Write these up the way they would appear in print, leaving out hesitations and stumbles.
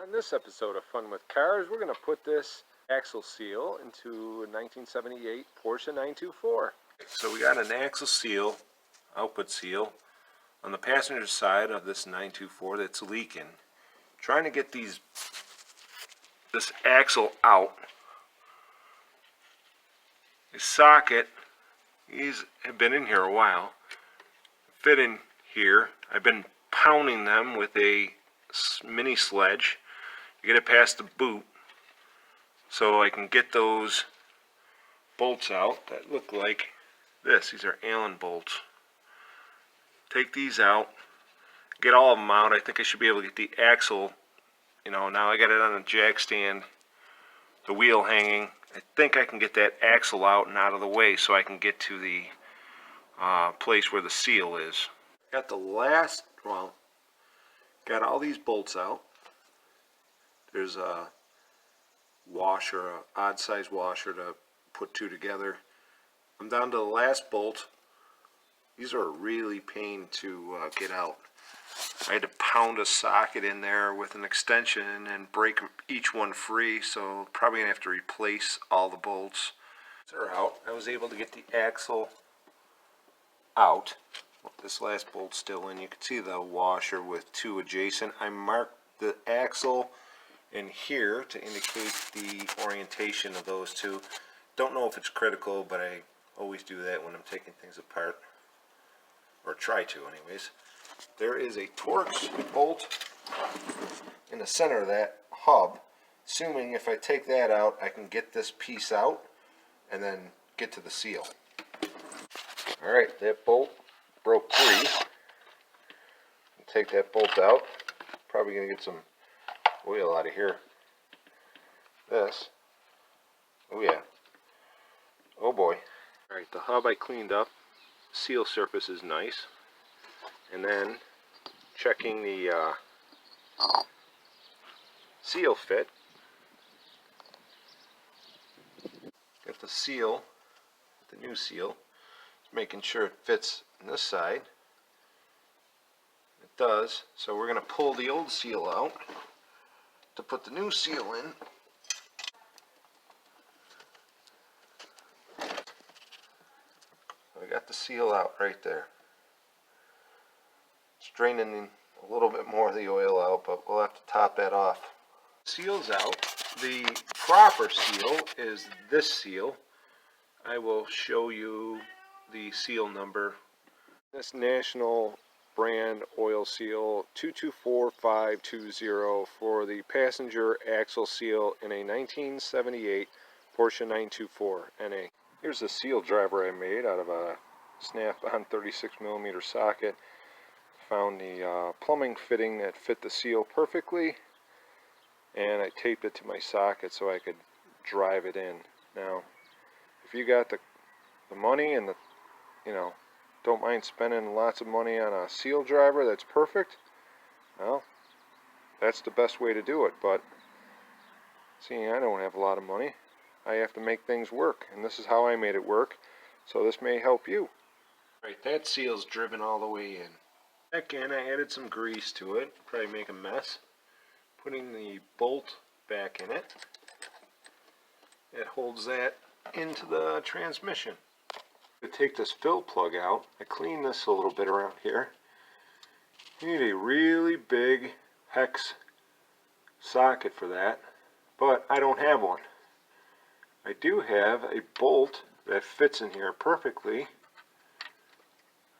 On this episode of Fun with Cars, we're going to put this axle seal into a 1978 Porsche 924. So we got an axle seal, output seal, on the passenger side of this 924 that's leaking. Trying to get this axle out. His socket, these have been in here a while, fit in here. I've been pounding them with a mini sledge to get it past the boot so I can get those bolts out that look like this. These are Allen bolts. Take these out, get all of them out. I think I should be able to get the axle, now I got it on a jack stand, the wheel hanging. I think I can get that axle out and out of the way so I can get to the place where the seal is. Got got all these bolts out. There's a washer, an odd size washer to put two together. I'm down to the last bolt. These are a really pain to get out. I had to pound a socket in there with an extension and break each one free, so probably gonna have to replace all the bolts. They're out. I was able to get the axle out. This last bolt's still in. You can see the washer with two adjacent. I marked the axle in here to indicate the orientation of those two. Don't know if it's critical, but I always do that when I'm taking things apart, or try to anyways. There is a Torx bolt in the center of that hub, assuming if I take that out I can get this piece out and then get to the seal. Alright, that bolt broke free. Take that bolt out. Probably going to get some oil out of here. This. Oh yeah. Oh boy. Alright, the hub I cleaned up. Seal surface is nice. And then checking the seal fit. Got the seal, the new seal. Making sure it fits on this side. It does. So we're going to pull the old seal out to put the new seal in. I got the seal out right there. It's draining a little bit more of the oil out, but we'll have to top that off. Seal's out. The proper seal is this seal. I will show you the seal number. This National brand oil seal 224520 for the passenger axle seal in a 1978 Porsche 924 NA. Here's the seal driver I made out of a snap-on 36mm socket. Found the plumbing fitting that fit the seal perfectly, and I taped it to my socket so I could drive it in. Now, if you got the money and don't mind spending lots of money on a seal driver that's perfect, well, that's the best way to do it. But seeing I don't have a lot of money, I have to make things work, and this is how I made it work, so this may help you. Right, that seal's driven all the way in. Again, I added some grease to it, probably make a mess. Putting the bolt back in it, it holds that into the transmission. To take this fill plug out, I cleaned this a little bit around here. You need a really big hex socket for that, but I don't have one. I do have a bolt that fits in here perfectly,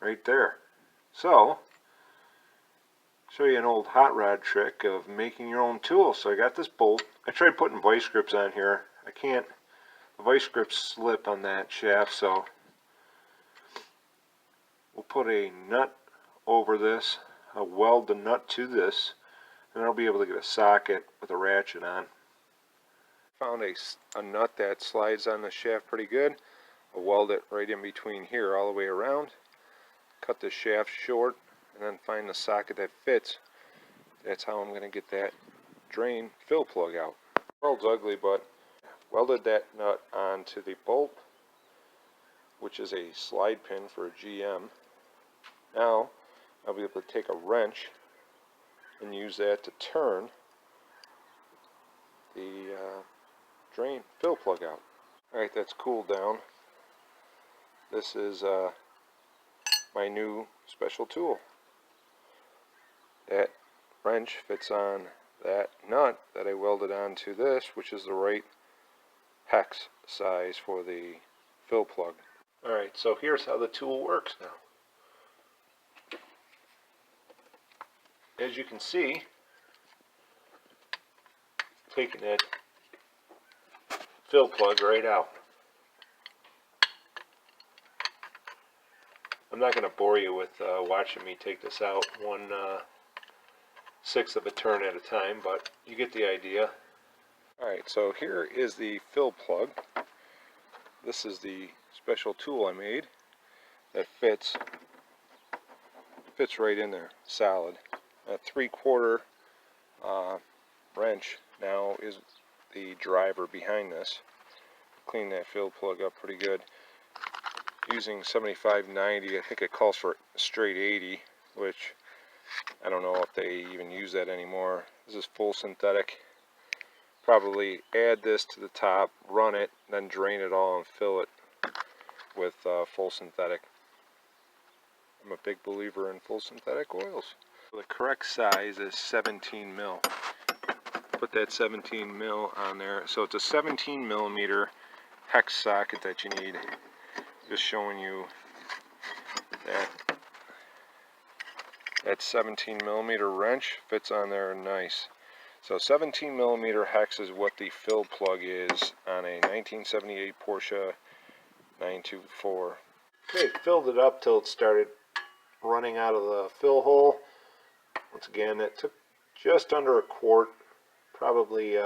right there. So, show you an old hot rod trick of making your own tool. So I got this bolt. I tried putting vice grips on here. I can't. The vice grips slip on that shaft, so we'll put a nut over this. I'll weld the nut to this, and I'll be able to get a socket with a ratchet on. Found a nut that slides on the shaft pretty good. I'll weld it right in between here all the way around. Cut the shaft short, and then find the socket that fits. That's how I'm going to get that drain fill plug out. The world's ugly, but welded that nut onto the bolt, which is a slide pin for a GM. Now I'll be able to take a wrench and use that to turn drain fill plug out. Alright, that's cooled down. This is my new special tool. That wrench fits on that nut that I welded onto this, which is the right hex size for the fill plug. Alright, so here's how the tool works now. As you can see, taking that fill plug right out. I'm not going to bore you with watching me take this out 1/6 of a turn at a time, but you get the idea. Alright, so here is the fill plug. This is the special tool I made that fits right in there, solid. A 3/4 wrench now is the driver behind this. Clean that fill plug up pretty good. Using 75/90, I think it calls for straight 80, which I don't know if they even use that anymore. This is full synthetic. Probably add this to the top, run it, then drain it all and fill it with full synthetic. I'm a big believer in full synthetic oils. The correct size is 17 mil. Put that 17 mil on there. So it's a 17 millimeter hex socket that you need. Just showing you that 17 millimeter wrench fits on there nice. So 17 millimeter hex is what the fill plug is on a 1978 Porsche 924. Okay, filled it up till it started running out of the fill hole. Once again, it took just under a quart. Probably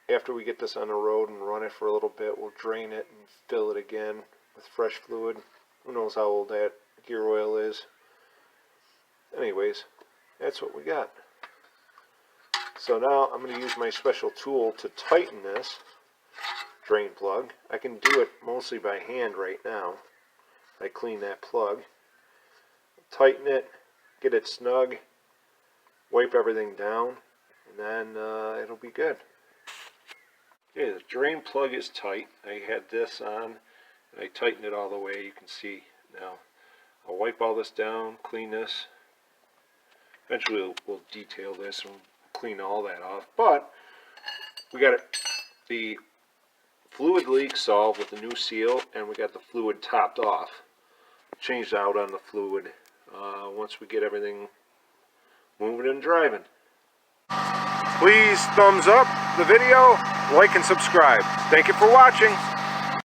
after we get this on the road and run it for a little bit, we'll drain it and fill it again with fresh fluid. Who knows how old that gear oil is. Anyways, that's what we got. So now I'm going to use my special tool to tighten this drain plug. I can do it mostly by hand right now. I clean that plug, tighten it, get it snug, wipe everything down, and then it'll be good. Okay, the drain plug is tight. I had this on and I tightened it all the way. You can see now. I'll wipe all this down, clean this. Eventually we'll detail this and clean all that off. But we got the fluid leak solved with the new seal, and we got the fluid topped off. Changed out on the fluid once we get everything moving and driving. Please thumbs up the video, like and subscribe. Thank you for watching.